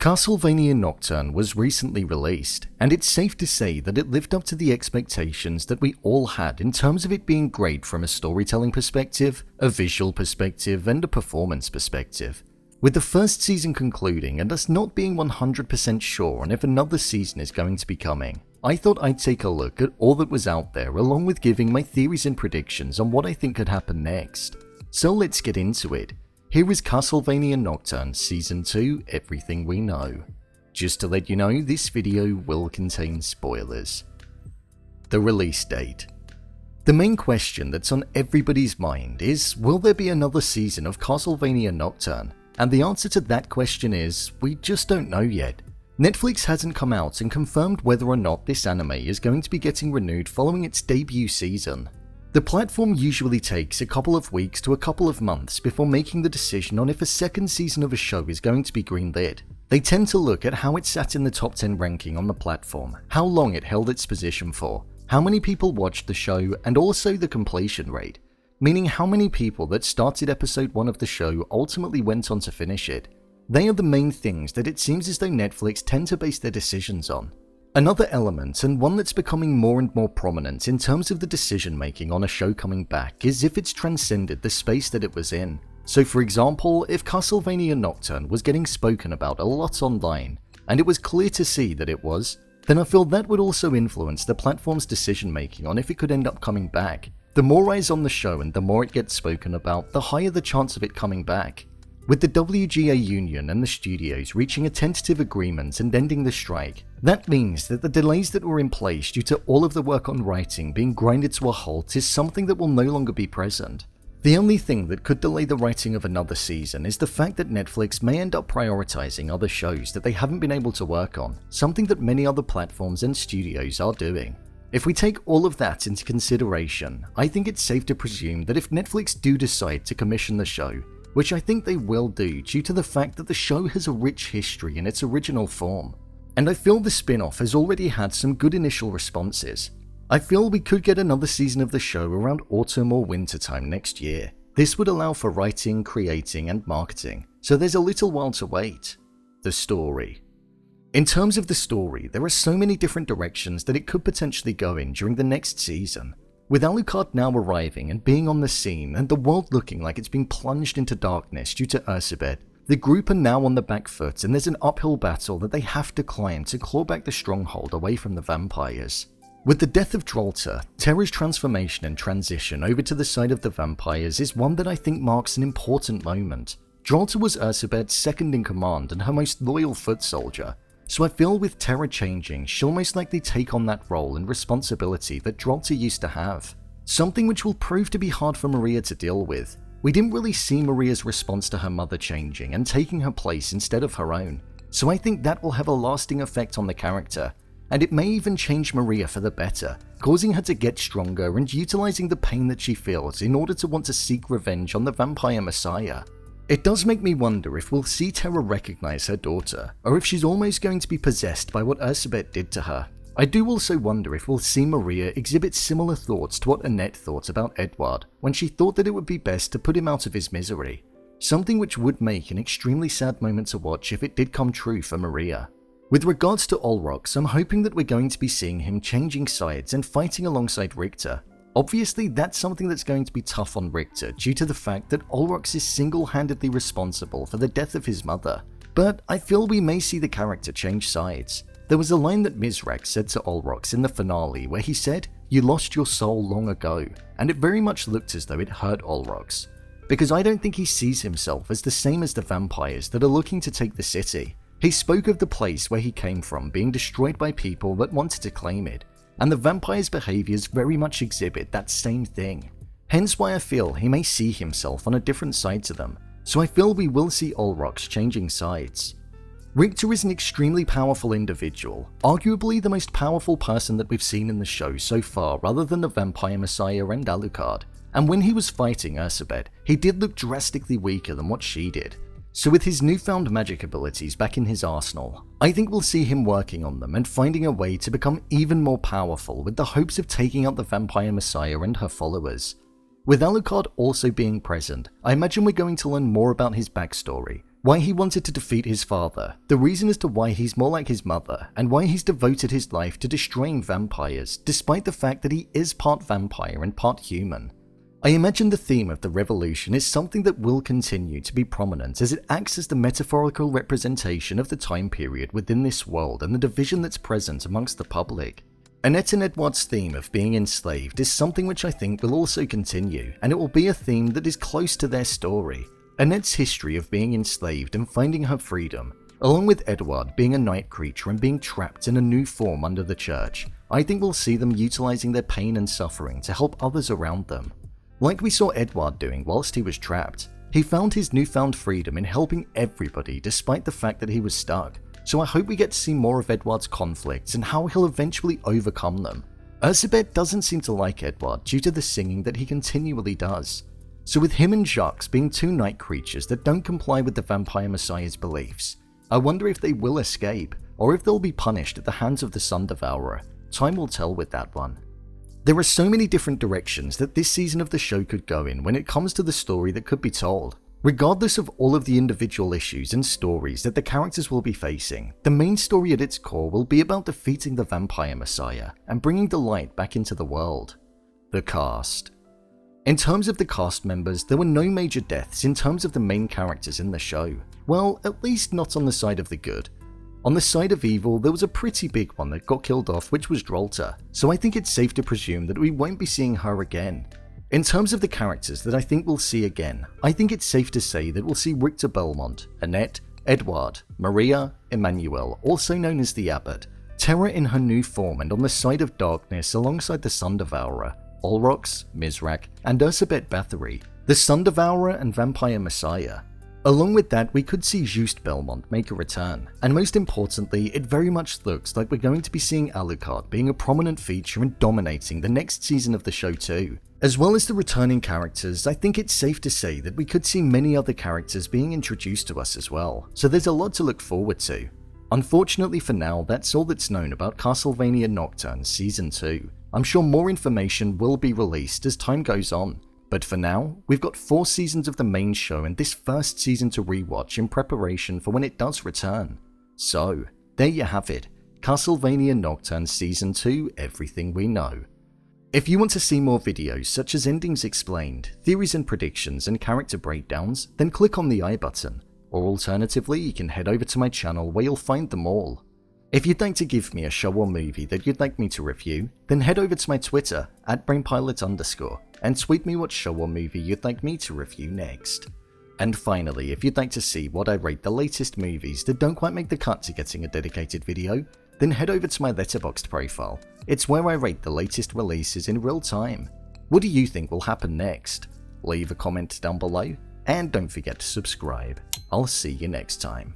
Castlevania Nocturne was recently released, and it's safe to say that it lived up to the expectations that we all had in terms of it being great from a storytelling perspective, a visual perspective, and a performance perspective. With the first season concluding and us not being 100% sure on if another season is going to be coming, I thought I'd take a look at all that was out there along with giving my theories and predictions on what I think could happen next. So let's get into it. Here is Castlevania Nocturne Season 2 Everything We Know. Just to let you know, this video will contain spoilers. The release date. The main question that's on everybody's mind is, will there be another season of Castlevania Nocturne? And the answer to that question is, we just don't know yet. Netflix hasn't come out and confirmed whether or not this anime is going to be getting renewed following its debut season. The platform usually takes a couple of weeks to a couple of months before making the decision on if a second season of a show is going to be greenlit. They tend to look at how it sat in the top 10 ranking on the platform, how long it held its position for, how many people watched the show, and also the completion rate, meaning how many people that started episode 1 of the show ultimately went on to finish it. They are the main things that it seems as though Netflix tend to base their decisions on. Another element, and one that's becoming more and more prominent in terms of the decision making on a show coming back, is if it's transcended the space that it was in. So for example, if Castlevania Nocturne was getting spoken about a lot online, and it was clear to see that it was, then I feel that would also influence the platform's decision making on if it could end up coming back. The more eyes on the show and the more it gets spoken about, the higher the chance of it coming back. With the WGA union and the studios reaching a tentative agreement and ending the strike, that means that the delays that were in place due to all of the work on writing being grinded to a halt is something that will no longer be present. The only thing that could delay the writing of another season is the fact that Netflix may end up prioritizing other shows that they haven't been able to work on, something that many other platforms and studios are doing. If we take all of that into consideration, I think it's safe to presume that if Netflix do decide to commission the show, which I think they will do due to the fact that the show has a rich history in its original form, and I feel the spin-off has already had some good initial responses. I feel we could get another season of the show around autumn or winter time next year. This would allow for writing, creating, and marketing, so there's a little while to wait. The story. In terms of the story, there are so many different directions that it could potentially go in during the next season. With Alucard now arriving and being on the scene and the world looking like it's been plunged into darkness due to Erzsebet, the group are now on the back foot and there's an uphill battle that they have to climb to claw back the stronghold away from the vampires. With the death of Drolta, Tera's transformation and transition over to the side of the vampires is one that I think marks an important moment. Drolta was Erzsebet's second in command and her most loyal foot soldier, so I feel with Tera changing, she'll most likely take on that role and responsibility that Drolta used to have. Something which will prove to be hard for Maria to deal with. We didn't really see Maria's response to her mother changing and taking her place instead of her own, so I think that will have a lasting effect on the character, and it may even change Maria for the better, causing her to get stronger and utilizing the pain that she feels in order to want to seek revenge on the vampire messiah. It does make me wonder if we'll see Tera recognize her daughter, or if she's almost going to be possessed by what Erzsebet did to her. I do also wonder if we'll see Maria exhibit similar thoughts to what Annette thought about Edouard when she thought that it would be best to put him out of his misery. Something which would make an extremely sad moment to watch if it did come true for Maria. With regards to Olrox, I'm hoping that we're going to be seeing him changing sides and fighting alongside Richter. Obviously, that's something that's going to be tough on Richter due to the fact that Olrox is single-handedly responsible for the death of his mother, but I feel we may see the character change sides. There was a line that Mizrak said to Olrox in the finale where he said, "You lost your soul long ago," and it very much looked as though it hurt Olrox, because I don't think he sees himself as the same as the vampires that are looking to take the city. He spoke of the place where he came from being destroyed by people that wanted to claim it, and the vampire's behaviors very much exhibit that same thing. Hence why I feel he may see himself on a different side to them, so I feel we will see Olrox changing sides. Richter is an extremely powerful individual, arguably the most powerful person that we've seen in the show so far other than the Vampire Messiah and Alucard, and when he was fighting Erzsebet, he did look drastically weaker than what she did. So with his newfound magic abilities back in his arsenal, I think we'll see him working on them and finding a way to become even more powerful with the hopes of taking out the Vampire Messiah and her followers. With Alucard also being present, I imagine we're going to learn more about his backstory, why he wanted to defeat his father, the reason as to why he's more like his mother, and why he's devoted his life to destroying vampires, despite the fact that he is part vampire and part human. I imagine the theme of the revolution is something that will continue to be prominent as it acts as the metaphorical representation of the time period within this world and the division that's present amongst the public. Annette and Edouard's theme of being enslaved is something which I think will also continue, and it will be a theme that is close to their story. Annette's history of being enslaved and finding her freedom, along with Edouard being a night creature and being trapped in a new form under the church, I think we'll see them utilizing their pain and suffering to help others around them. Like we saw Edouard doing whilst he was trapped, he found his newfound freedom in helping everybody despite the fact that he was stuck, so I hope we get to see more of Edouard's conflicts and how he'll eventually overcome them. Erzsebet doesn't seem to like Edouard due to the singing that he continually does, so with him and Jacques being two night creatures that don't comply with the Vampire Messiah's beliefs, I wonder if they will escape, or if they'll be punished at the hands of the Sun Devourer. Time will tell with that one. There are so many different directions that this season of the show could go in when it comes to the story that could be told. Regardless of all of the individual issues and stories that the characters will be facing, the main story at its core will be about defeating the Vampire Messiah and bringing the light back into the world. The cast. In terms of the cast members, there were no major deaths in terms of the main characters in the show. Well, at least not on the side of the good. On the side of evil, there was a pretty big one that got killed off, which was Drolta, so I think it's safe to presume that we won't be seeing her again. In terms of the characters that I think we'll see again, I think it's safe to say that we'll see Richter Belmont, Annette, Edouard, Maria, Emmanuel, also known as the Abbot, Tera in her new form and on the side of darkness alongside the Sun Devourer, Olrox, Mizrak, and Erzsebet Bathory, the Sun Devourer and Vampire Messiah. Along with that, we could see Richter Belmont make a return, and most importantly, it very much looks like we're going to be seeing Alucard being a prominent feature and dominating the next season of the show too. As well as the returning characters, I think it's safe to say that we could see many other characters being introduced to us as well, so there's a lot to look forward to. Unfortunately for now, that's all that's known about Castlevania Nocturne Season 2. I'm sure more information will be released as time goes on. But for now, we've got 4 seasons of the main show and this first season to rewatch in preparation for when it does return. So, there you have it, Castlevania Nocturne Season 2, Everything We Know. If you want to see more videos such as endings explained, theories and predictions, and character breakdowns, then click on the I button, or alternatively you can head over to my channel where you'll find them all. If you'd like to give me a show or movie that you'd like me to review, then head over to my Twitter, @BrainPilot_, and tweet me what show or movie you'd like me to review next. And finally, if you'd like to see what I rate the latest movies that don't quite make the cut to getting a dedicated video, then head over to my Letterboxd profile. It's where I rate the latest releases in real time. What do you think will happen next? Leave a comment down below, and don't forget to subscribe. I'll see you next time.